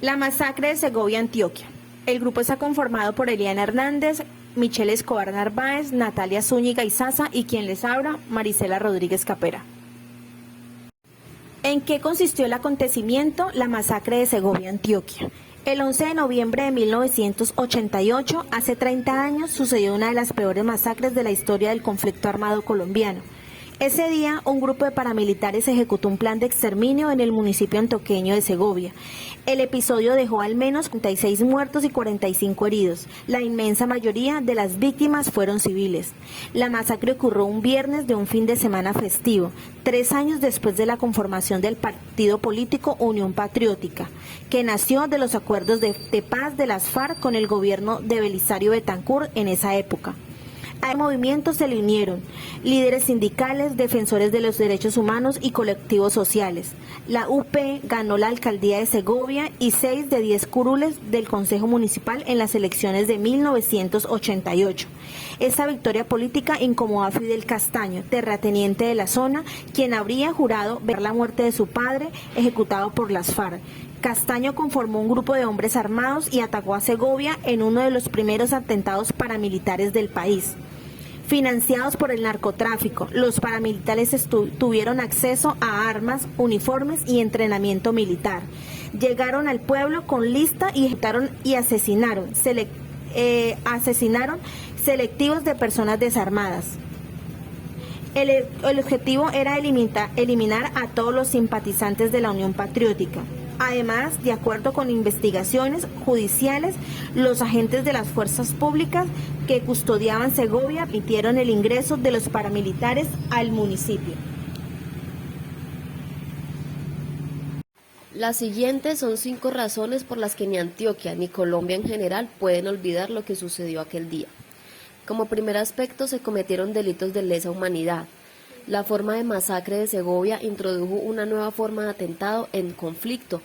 La masacre de Segovia, Antioquia. El grupo está conformado por Eliana Hernández, Michelle Escobar Narváez, Natalia Zúñiga Izaza y quien les habla, Marisela Rodríguez Capera. ¿En qué consistió el acontecimiento? La masacre de Segovia, Antioquia. El 11 de noviembre de 1988, hace 30 años, sucedió una de las peores masacres de la historia del conflicto armado colombiano. Ese día, un grupo de paramilitares ejecutó un plan de exterminio en el municipio antioqueño de Segovia. El episodio dejó al menos 36 muertos y 45 heridos. La inmensa mayoría de las víctimas fueron civiles. La masacre ocurrió un viernes de un fin de semana festivo, 3 años después de la conformación del partido político Unión Patriótica, que nació de los acuerdos de paz de las FARC con el gobierno de Belisario Betancur en esa época. Al movimiento se le unieron líderes sindicales, defensores de los derechos humanos y colectivos sociales. La UP ganó la alcaldía de Segovia y 6 de 10 curules del Consejo Municipal en las elecciones de 1988. Esta victoria política incomodó a Fidel Castaño, terrateniente de la zona, quien habría jurado ver la muerte de su padre ejecutado por las FARC. Castaño conformó un grupo de hombres armados y atacó a Segovia en uno de los primeros atentados paramilitares del país. Financiados por el narcotráfico, los paramilitares tuvieron acceso a armas, uniformes y entrenamiento militar. Llegaron al pueblo con lista y ejecutaron y asesinaron selectivos de personas desarmadas. El objetivo era eliminar a todos los simpatizantes de la Unión Patriótica. Además, de acuerdo con investigaciones judiciales, los agentes de las fuerzas públicas que custodiaban Segovia permitieron el ingreso de los paramilitares al municipio. Las siguientes son 5 razones por las que ni Antioquia ni Colombia en general pueden olvidar lo que sucedió aquel día. Como primer aspecto, se cometieron delitos de lesa humanidad. La forma de masacre de Segovia introdujo una nueva forma de atentado en conflicto,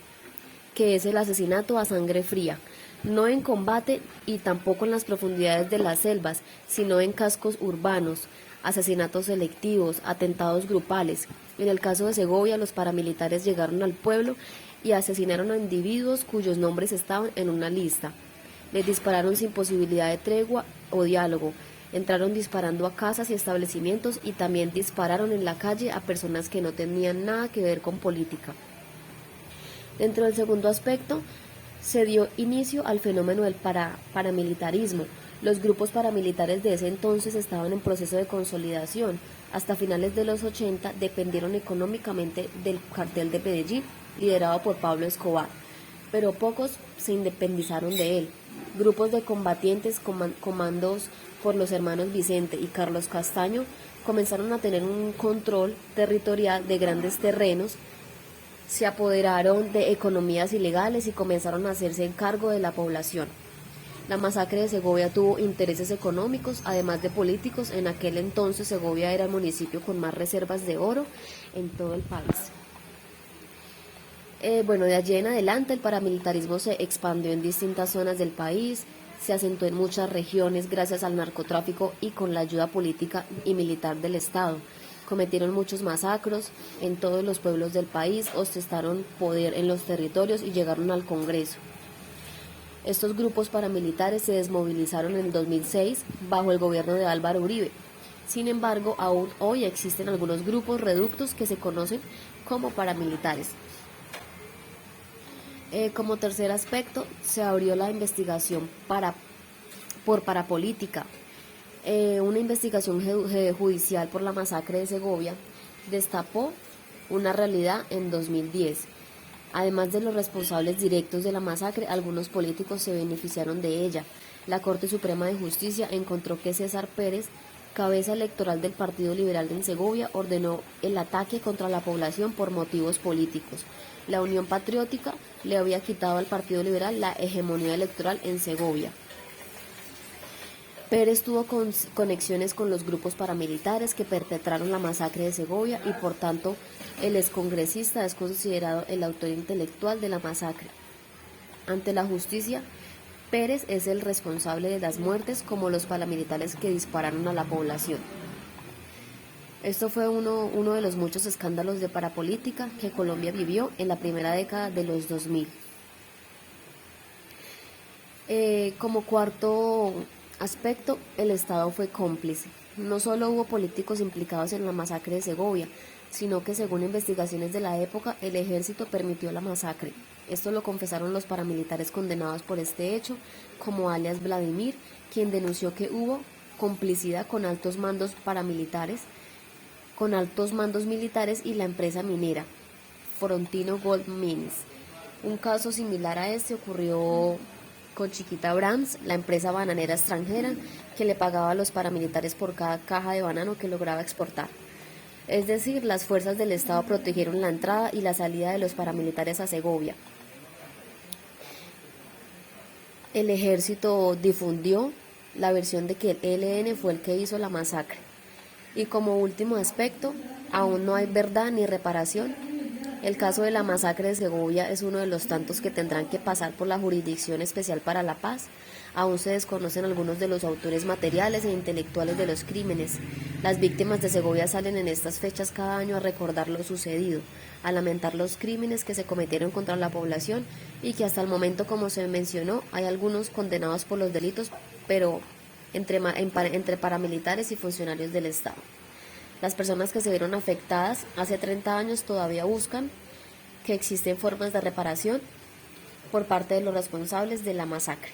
que es el asesinato a sangre fría, no en combate y tampoco en las profundidades de las selvas, sino en cascos urbanos, asesinatos selectivos, atentados grupales. En el caso de Segovia, los paramilitares llegaron al pueblo y asesinaron a individuos cuyos nombres estaban en una lista. Les dispararon sin posibilidad de tregua o diálogo. Entraron disparando a casas y establecimientos y también dispararon en la calle a personas que no tenían nada que ver con política. Dentro del segundo aspecto, se dio inicio al fenómeno del paramilitarismo. Los grupos paramilitares de ese entonces estaban en proceso de consolidación. Hasta finales de los 80 dependieron económicamente del cartel de Medellín, liderado por Pablo Escobar, pero pocos se independizaron de él. Grupos de combatientes comandos por los hermanos Vicente y Carlos Castaño comenzaron a tener un control territorial de grandes terrenos, se apoderaron de economías ilegales y comenzaron a hacerse cargo de la población. La masacre de Segovia tuvo intereses económicos, además de políticos. En aquel entonces Segovia era el municipio con más reservas de oro en todo el país. De allí en adelante el paramilitarismo se expandió en distintas zonas del país, se asentó en muchas regiones gracias al narcotráfico y con la ayuda política y militar del Estado. Cometieron muchos masacros en todos los pueblos del país, ostentaron poder en los territorios y llegaron al Congreso. Estos grupos paramilitares se desmovilizaron en el 2006 bajo el gobierno de Álvaro Uribe. Sin embargo, aún hoy existen algunos grupos reductos que se conocen como paramilitares. Como tercer aspecto, se abrió la investigación por parapolítica. Una investigación judicial por la masacre de Segovia destapó una realidad en 2010. Además de los responsables directos de la masacre, algunos políticos se beneficiaron de ella. La Corte Suprema de Justicia encontró que César Pérez, cabeza electoral del Partido Liberal en Segovia, ordenó el ataque contra la población por motivos políticos. La Unión Patriótica le había quitado al Partido Liberal la hegemonía electoral en Segovia. Pérez tuvo conexiones con los grupos paramilitares que perpetraron la masacre de Segovia y por tanto el excongresista es considerado el autor intelectual de la masacre. Ante la justicia, Pérez es el responsable de las muertes como los paramilitares que dispararon a la población. Esto fue uno de los muchos escándalos de parapolítica que Colombia vivió en la primera década de los 2000. Como cuarto aspecto, el Estado fue cómplice. No solo hubo políticos implicados en la masacre de Segovia, sino que según investigaciones de la época, el ejército permitió la masacre. Esto lo confesaron los paramilitares condenados por este hecho, como alias Vladimir, quien denunció que hubo complicidad con altos mandos militares y la empresa minera, Frontino Gold Mines. Un caso similar a este ocurrió con Chiquita Brands, la empresa bananera extranjera que le pagaba a los paramilitares por cada caja de banano que lograba exportar. Es decir, las fuerzas del Estado protegieron la entrada y la salida de los paramilitares a Segovia. El ejército difundió la versión de que el ELN fue el que hizo la masacre. Y como último aspecto, aún no hay verdad ni reparación. El caso de la masacre de Segovia es uno de los tantos que tendrán que pasar por la Jurisdicción Especial para la Paz. Aún se desconocen algunos de los autores materiales e intelectuales de los crímenes. Las víctimas de Segovia salen en estas fechas cada año a recordar lo sucedido, a lamentar los crímenes que se cometieron contra la población y que hasta el momento, como se mencionó, hay algunos condenados por los delitos, pero entre paramilitares y funcionarios del Estado. Las personas que se vieron afectadas hace 30 años todavía buscan que existen formas de reparación por parte de los responsables de la masacre.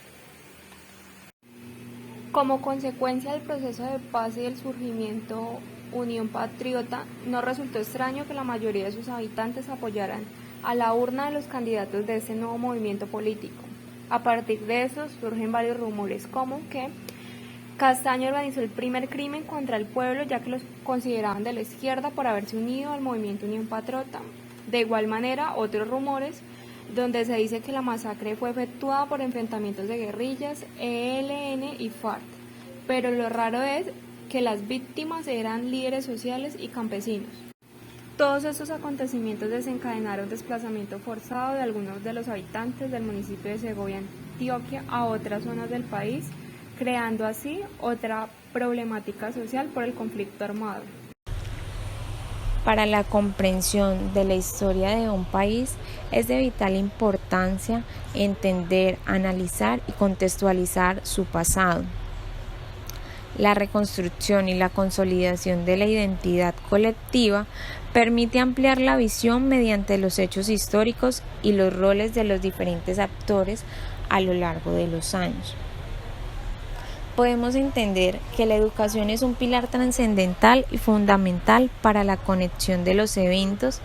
Como consecuencia del proceso de paz y del surgimiento Unión Patriota, no resultó extraño que la mayoría de sus habitantes apoyaran a la urna de los candidatos de este nuevo movimiento político. A partir de eso surgen varios rumores como que Castaño organizó el primer crimen contra el pueblo, ya que los consideraban de la izquierda por haberse unido al movimiento Unión Patriota. De igual manera, otros rumores donde se dice que la masacre fue efectuada por enfrentamientos de guerrillas, ELN y FARC. Pero lo raro es que las víctimas eran líderes sociales y campesinos. Todos estos acontecimientos desencadenaron desplazamiento forzado de algunos de los habitantes del municipio de Segovia, Antioquia, a otras zonas del país, creando así otra problemática social por el conflicto armado. Para la comprensión de la historia de un país es de vital importancia entender, analizar y contextualizar su pasado. La reconstrucción y la consolidación de la identidad colectiva permite ampliar la visión mediante los hechos históricos y los roles de los diferentes actores a lo largo de los años. Podemos entender que la educación es un pilar trascendental y fundamental para la conexión de los eventos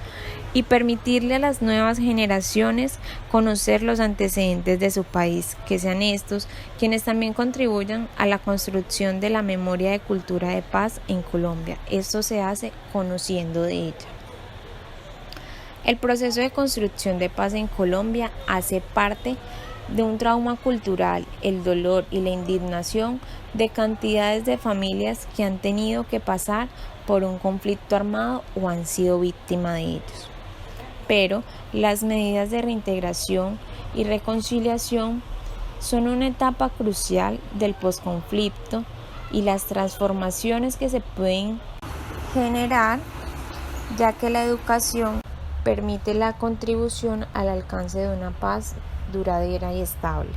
y permitirle a las nuevas generaciones conocer los antecedentes de su país, que sean estos quienes también contribuyan a la construcción de la memoria de cultura de paz en Colombia. Esto se hace conociendo de ella. El proceso de construcción de paz en Colombia hace parte de un trauma cultural, el dolor y la indignación de cantidades de familias que han tenido que pasar por un conflicto armado o han sido víctimas de ellos. Pero las medidas de reintegración y reconciliación son una etapa crucial del posconflicto y las transformaciones que se pueden generar, ya que la educación permite la contribución al alcance de una paz duradera y estable.